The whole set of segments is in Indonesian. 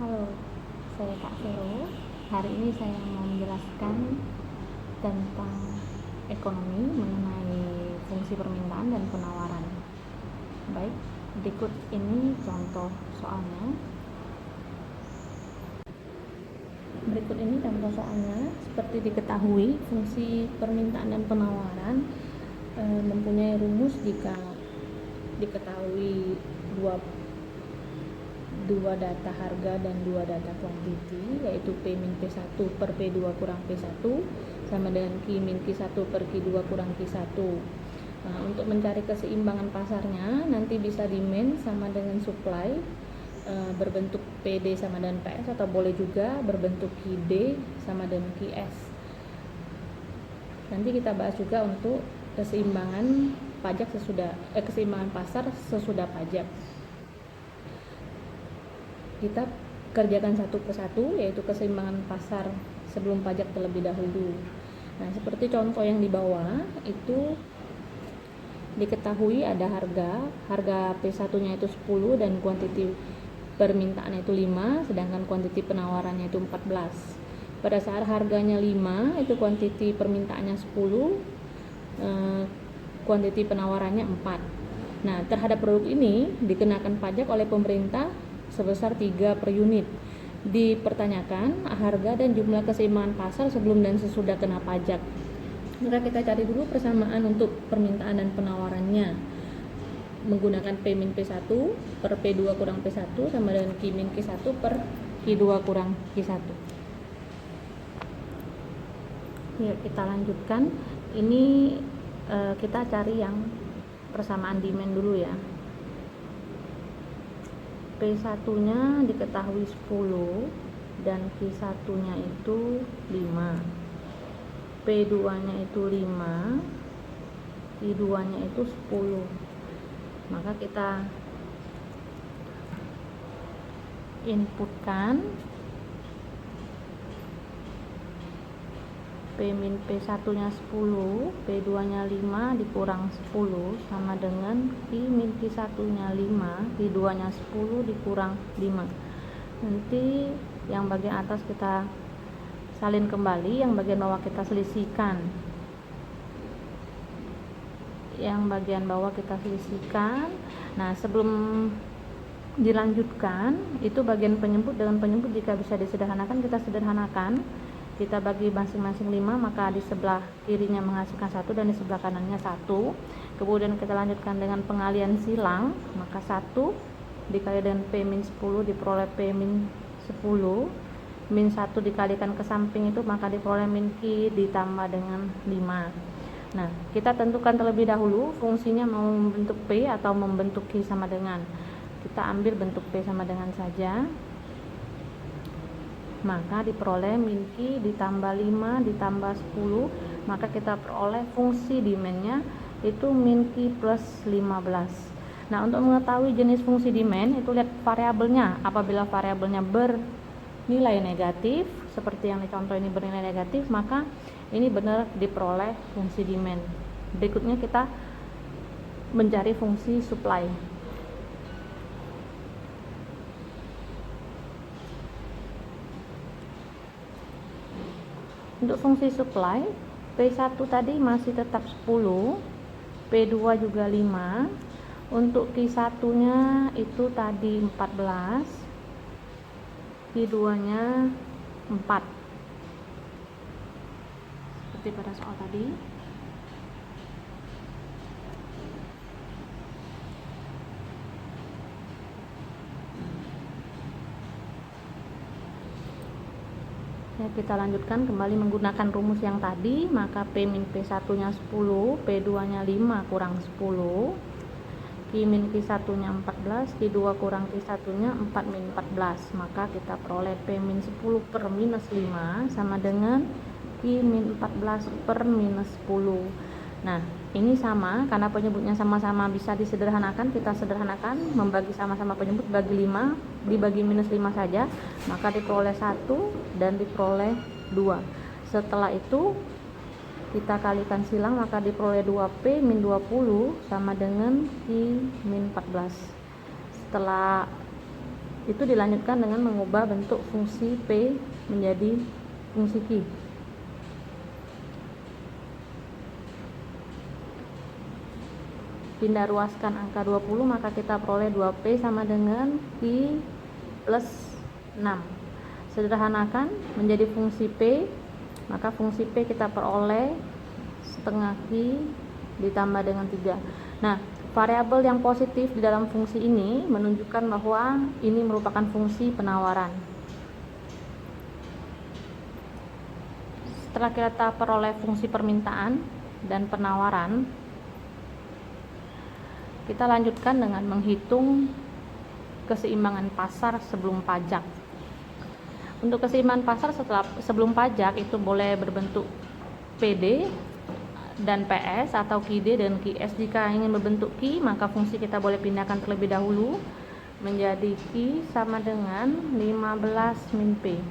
Halo, saya Kak Vero. Hari ini saya mau menjelaskan tentang ekonomi mengenai fungsi permintaan dan penawaran. Baik, berikut ini contoh soalnya. Seperti diketahui, fungsi permintaan dan penawaran mempunyai rumus jika diketahui dua data harga dan dua data quantity, yaitu P min P1 per P2 kurang P1 sama dengan Q min Q1 per Q2 kurang Q1. Nah, untuk mencari keseimbangan pasarnya, nanti bisa demand sama dengan supply berbentuk PD sama dengan PS, atau boleh juga berbentuk QD sama dengan QS. Nanti kita bahas juga untuk keseimbangan keseimbangan pasar sesudah pajak. Kita kerjakan satu persatu, yaitu keseimbangan pasar sebelum pajak terlebih dahulu. Nah, seperti contoh yang di bawah itu diketahui ada harga P1-nya itu 10 dan kuantiti permintaannya itu 5, sedangkan kuantiti penawarannya itu 14. Pada saat harganya 5, itu kuantiti permintaannya 10, kuantiti penawarannya 4. Nah, terhadap produk ini dikenakan pajak oleh pemerintah sebesar 3 per unit. Dipertanyakan harga dan jumlah keseimbangan pasar sebelum dan sesudah kena pajak. Maka kita cari dulu persamaan untuk permintaan dan penawarannya menggunakan P min P1 per P2 kurang P1 sama dengan Q min Q1 per Q2 kurang Q1. Yuk kita lanjutkan. Ini kita cari yang persamaan demand dulu ya. P1-nya diketahui 10 dan Q1-nya itu 5. P2-nya itu 5, Q2-nya itu 10. Maka kita inputkan P min P1-nya 10, P2-nya 5 dikurang 10 sama dengan Q min Q1-nya 5, Q2-nya 10 dikurang 5. Nanti yang bagian atas kita salin kembali, yang bagian bawah kita selisihkan. Nah, sebelum dilanjutkan, itu bagian penyebut dengan penyebut jika bisa disederhanakan, kita sederhanakan. Kita bagi masing-masing 5, maka di sebelah kirinya menghasilkan 1 dan di sebelah kanannya 1. Kemudian kita lanjutkan dengan pengalian silang, maka 1 dikali dengan P min 10 diperoleh P min 10, min 1 dikalikan ke samping itu maka diperoleh min Q ditambah dengan 5. Nah, kita tentukan terlebih dahulu fungsinya mau membentuk P atau membentuk Q sama dengan. Kita ambil bentuk P sama dengan saja. Maka diperoleh min Q ditambah 5 ditambah 10, maka kita peroleh fungsi demand-nya itu min Q plus 15. Nah, untuk mengetahui jenis fungsi demand itu lihat variabelnya. Apabila variabelnya bernilai negatif, seperti yang dicontoh ini bernilai negatif, maka ini benar diperoleh fungsi demand. Berikutnya kita mencari fungsi supply. Untuk fungsi supply, P1 tadi masih tetap 10, P2 juga 5. Untuk Q1-nya itu tadi 14, Q2-nya 4. Seperti pada soal tadi. Ya, kita lanjutkan kembali menggunakan rumus yang tadi, maka P min P1-nya 10, P2-nya 5 kurang 10, Q min Q1-nya 14, Q2 kurang Q1-nya 4 min 14. Maka kita peroleh P min 10 per minus 5 sama dengan Q min 14 per minus 10. Nah, ini sama, karena penyebutnya sama-sama bisa disederhanakan, kita sederhanakan, membagi sama-sama penyebut, bagi 5, dibagi minus 5 saja, maka diperoleh 1 dan diperoleh 2. Setelah itu kita kalikan silang, maka diperoleh 2P min 20 sama dengan Q min 14. Setelah Itu dilanjutkan dengan mengubah bentuk fungsi P menjadi fungsi Q. Pindah ruaskan angka 20, maka kita peroleh 2P sama dengan Q plus 6. Sederhanakan menjadi fungsi P, maka fungsi P kita peroleh setengah Q ditambah dengan 3. Nah, variabel yang positif di dalam fungsi ini menunjukkan bahwa ini merupakan fungsi penawaran. Setelah kita peroleh fungsi permintaan dan penawaran, kita lanjutkan dengan menghitung keseimbangan pasar sebelum pajak. Untuk keseimbangan pasar sebelum pajak itu boleh berbentuk PD dan PS atau QD dan QS. Jika ingin berbentuk Q, maka fungsi kita boleh pindahkan terlebih dahulu menjadi Q sama dengan 15 min P.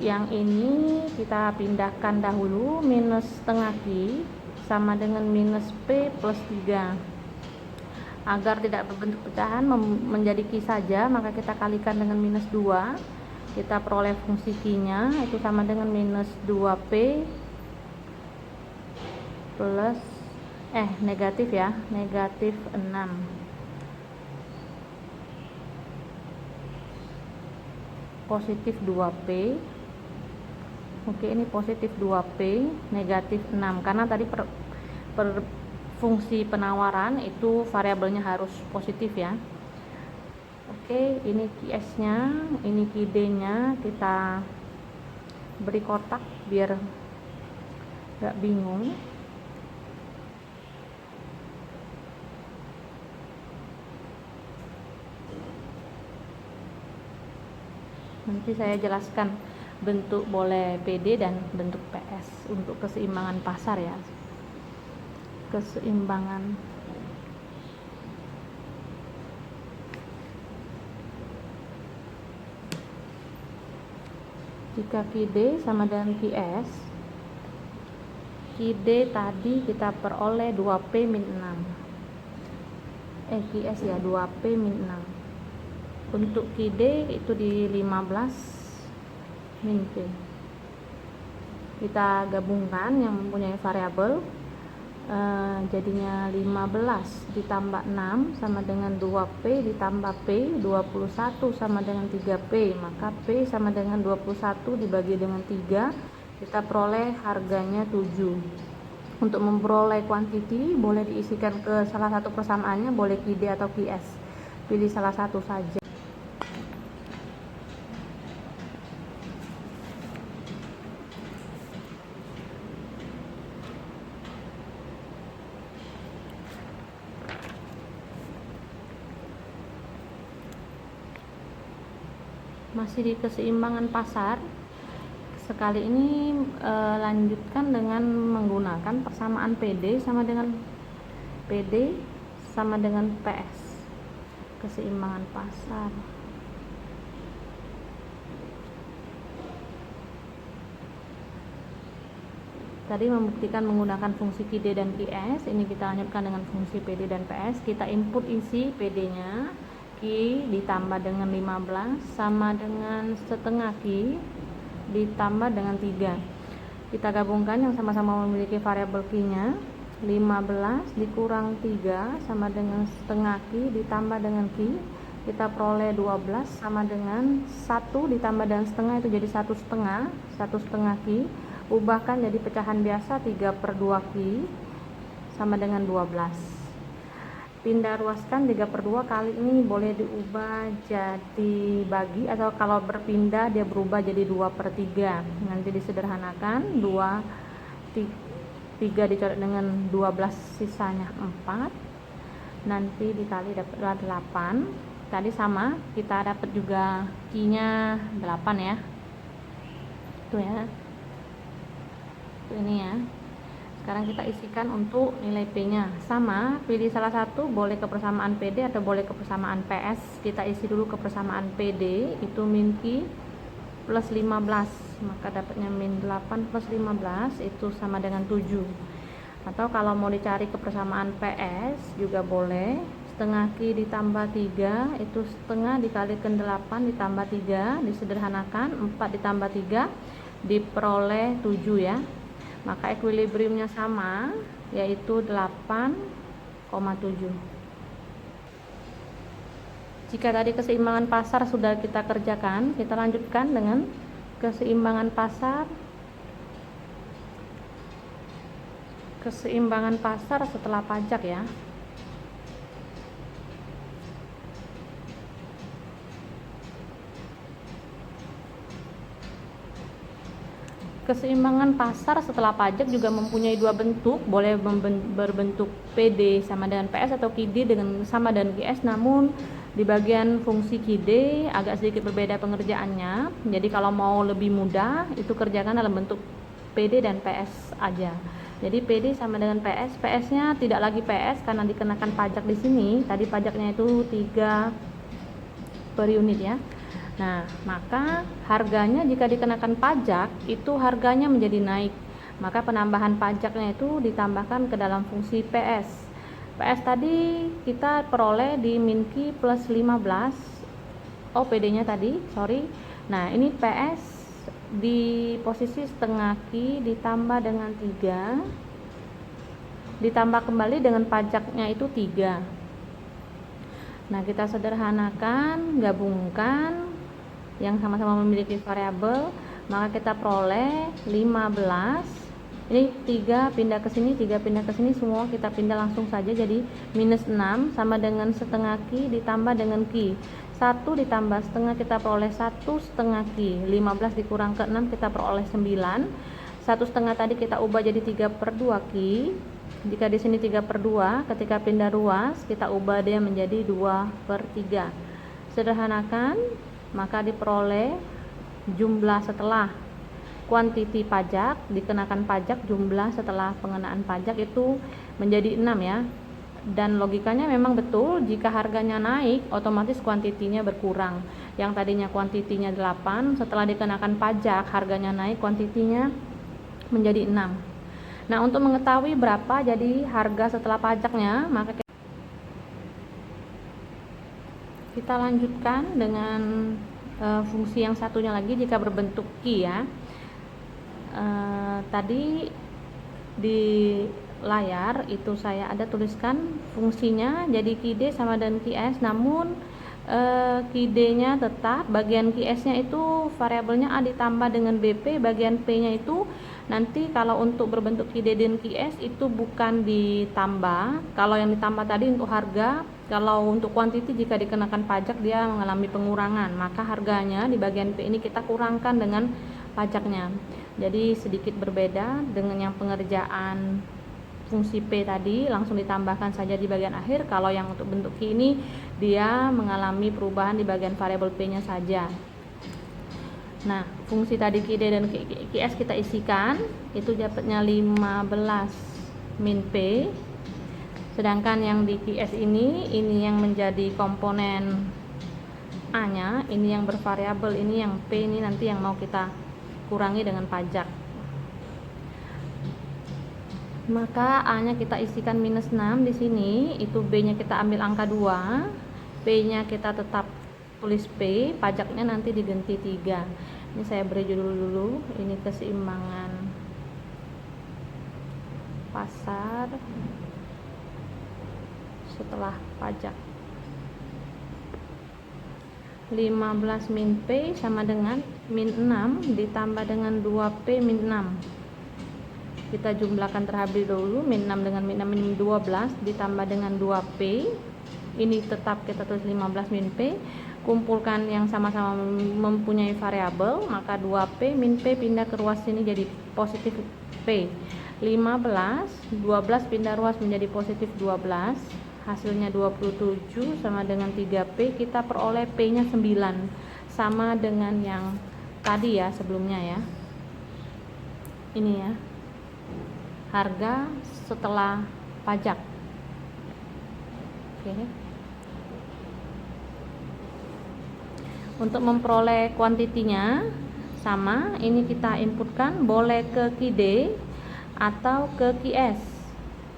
Yang ini kita pindahkan dahulu, minus setengah Q sama dengan minus P plus 3. Agar tidak berbentuk pecahan menjadi Q saja, maka kita kalikan dengan minus 2. Kita peroleh fungsi Q-nya itu sama dengan minus 2P plus negatif ya, negatif 6. Positif 2P. Oke, ini positif 2P, negatif 6. Karena tadi per fungsi penawaran itu variabelnya harus positif ya. Oke, ini QS nya, ini QD nya kita beri kotak biar gak bingung. Nanti saya jelaskan bentuk boleh PD dan bentuk PS untuk keseimbangan pasar ya. Keseimbangan jika QD sama dengan QS, QD tadi kita peroleh 2P min 6, QS ya 2P min 6. Untuk QD itu di 15 min P. Kita gabungkan yang mempunyai variabel, jadinya 15 ditambah 6 sama dengan 2P ditambah P, 21 sama dengan 3P, maka P sama dengan 21 dibagi dengan 3, kita peroleh harganya 7. Untuk memperoleh kuantiti boleh diisikan ke salah satu persamaannya, boleh QD atau QS, pilih salah satu saja. Masih di keseimbangan pasar, sekali ini lanjutkan dengan menggunakan persamaan PD sama dengan PS. Keseimbangan pasar. Tadi membuktikan menggunakan fungsi QD dan QS, ini kita lanjutkan dengan fungsi PD dan PS. Kita input isi PD nya, Q ditambah dengan 15 sama dengan setengah Q ditambah dengan 3. Kita gabungkan yang sama-sama memiliki variabel Q nya, 15 dikurang 3 sama dengan setengah Q ditambah dengan Q, kita peroleh 12 sama dengan 1 ditambah dengan setengah, itu jadi 1,5 Q. Ubahkan jadi pecahan biasa, 3/2 Q sama dengan 12. Pindah ruaskan 3/2, kali ini boleh diubah jadi bagi, atau kalau berpindah dia berubah jadi 2/3. Nanti disederhanakan, 3 dicoret dengan 12 sisanya 4, nanti dikali dapat 8. Tadi sama, kita dapat juga Q nya 8 ya, itu ya, itu ini ya. Sekarang kita isikan untuk nilai P nya, sama, pilih salah satu, boleh ke persamaan PD atau boleh ke persamaan PS. Kita isi dulu ke persamaan PD, itu min Q plus 15, maka dapatnya min 8 plus 15 itu sama dengan 7. Atau kalau mau dicari ke persamaan PS juga boleh, setengah Q ditambah 3 itu setengah dikalikan 8 ditambah 3 disederhanakan, 4 ditambah 3 diperoleh 7 ya. Maka ekuilibriumnya sama, yaitu 8,7. Jika tadi keseimbangan pasar sudah kita kerjakan, kita lanjutkan dengan keseimbangan pasar. Keseimbangan pasar setelah pajak ya. Keseimbangan pasar setelah pajak juga mempunyai dua bentuk, boleh berbentuk PD sama dengan PS atau QD dengan sama dengan QS, namun di bagian fungsi QD agak sedikit berbeda pengerjaannya. Jadi kalau mau lebih mudah itu kerjakan dalam bentuk PD dan PS aja. Jadi PD sama dengan PS, PS-nya tidak lagi PS karena dikenakan pajak di sini. Tadi pajaknya itu 3 per unit ya. Nah, maka harganya jika dikenakan pajak itu harganya menjadi naik. Maka penambahan pajaknya itu ditambahkan ke dalam fungsi PS. PS tadi kita peroleh di min Q plus 15. Oh, PD-nya tadi, sorry. Nah, ini PS di posisi setengah Q ditambah dengan 3. Ditambah kembali dengan pajaknya itu 3. Nah, kita sederhanakan, gabungkan yang sama-sama memiliki variabel, maka kita peroleh 15. Ini 3 pindah ke sini, 3 pindah ke sini, semua kita pindah langsung saja, jadi minus 6 sama dengan setengah Q ditambah dengan Q. 1 ditambah setengah kita peroleh 1 setengah Q. 15 dikurang ke 6 kita peroleh 9. 1 setengah tadi kita ubah jadi 3 per 2 Q. Jika di sini 3 per 2, ketika pindah ruas kita ubah dia menjadi 2 per 3. Sederhanakan, maka diperoleh jumlah setelah kuantiti pajak, dikenakan pajak, jumlah setelah pengenaan pajak itu menjadi 6 ya. Dan logikanya memang betul, jika harganya naik otomatis kuantitinya berkurang. Yang tadinya kuantitinya 8, setelah dikenakan pajak harganya naik, kuantitinya menjadi 6. Nah, untuk mengetahui berapa jadi harga setelah pajaknya, maka kita lanjutkan dengan fungsi yang satunya lagi jika berbentuk Q ya. Tadi di layar itu saya ada tuliskan fungsinya jadi QD sama dengan QS, namun QD-nya tetap, bagian QS-nya itu variabelnya A ditambah dengan BP, bagian P-nya itu nanti kalau untuk berbentuk QD dan QS itu bukan ditambah. Kalau yang ditambah tadi untuk harga, kalau untuk kuantiti jika dikenakan pajak dia mengalami pengurangan, maka harganya di bagian P ini kita kurangkan dengan pajaknya. Jadi sedikit berbeda dengan yang pengerjaan fungsi P tadi, langsung ditambahkan saja di bagian akhir. Kalau yang untuk bentuk Q ini dia mengalami perubahan di bagian variabel P nya saja. Nah, fungsi tadi QD dan QS kita isikan, itu dapatnya 15 min P. Sedangkan yang di QS ini yang menjadi komponen A nya, ini yang bervariabel, ini yang P ini nanti yang mau kita kurangi dengan pajak. Maka A nya kita isikan minus 6 di sini, itu B nya kita ambil angka 2, P nya kita tetap tulis P, pajaknya nanti diganti 3. Ini saya beri judul dulu, ini keseimbangan pasar setelah pajak. 15 min P sama dengan min 6 ditambah dengan 2P min 6. Kita jumlahkan terlebih dahulu, min 6 dengan min 6 min 12 ditambah dengan 2P. Ini tetap kita tulis 15 min P. Kumpulkan yang sama-sama mempunyai variabel, maka 2P min P pindah ke ruas sini jadi positif P. 15, 12 pindah ruas menjadi positif 12. Hasilnya 27 sama dengan 3P, kita peroleh P nya 9 sama dengan yang tadi ya sebelumnya ya. Ini ya harga setelah pajak. Oke. Untuk memperoleh kuantitinya sama, ini kita inputkan boleh ke QD atau ke QS.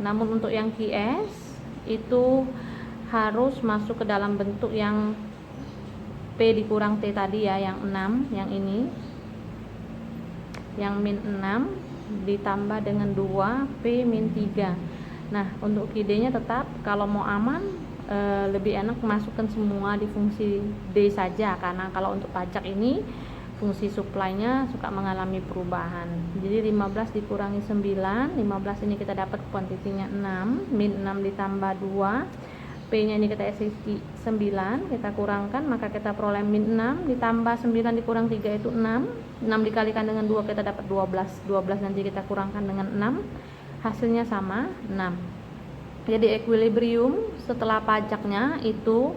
Namun untuk yang QS itu harus masuk ke dalam bentuk yang P dikurang T tadi ya, yang 6, yang ini, yang min 6 ditambah dengan 2 P min 3. Nah, untuk QD nya tetap kalau mau aman lebih enak masukkan semua di fungsi D saja, karena kalau untuk pajak ini fungsi supply-nya suka mengalami perubahan. Jadi 15 dikurangi 9, 15 ini kita dapat kuantitinya 6, min 6 ditambah 2, P nya ini kita isi 9, kita kurangkan, maka kita peroleh min 6 ditambah 9 dikurang 3 itu 6, 6 dikalikan dengan 2 kita dapat 12, 12 nanti kita kurangkan dengan 6, hasilnya sama 6. Jadi equilibrium setelah pajaknya itu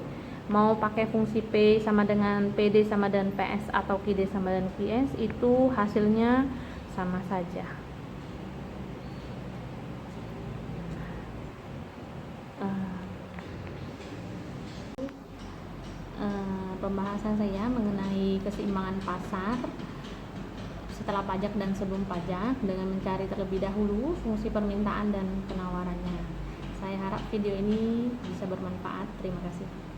mau pakai fungsi P sama dengan PD sama dengan PS atau QD sama dengan QS, itu hasilnya sama saja. Pembahasan saya mengenai keseimbangan pasar setelah pajak dan sebelum pajak dengan mencari terlebih dahulu fungsi permintaan dan penawarannya. Saya harap video ini bisa bermanfaat. Terima kasih.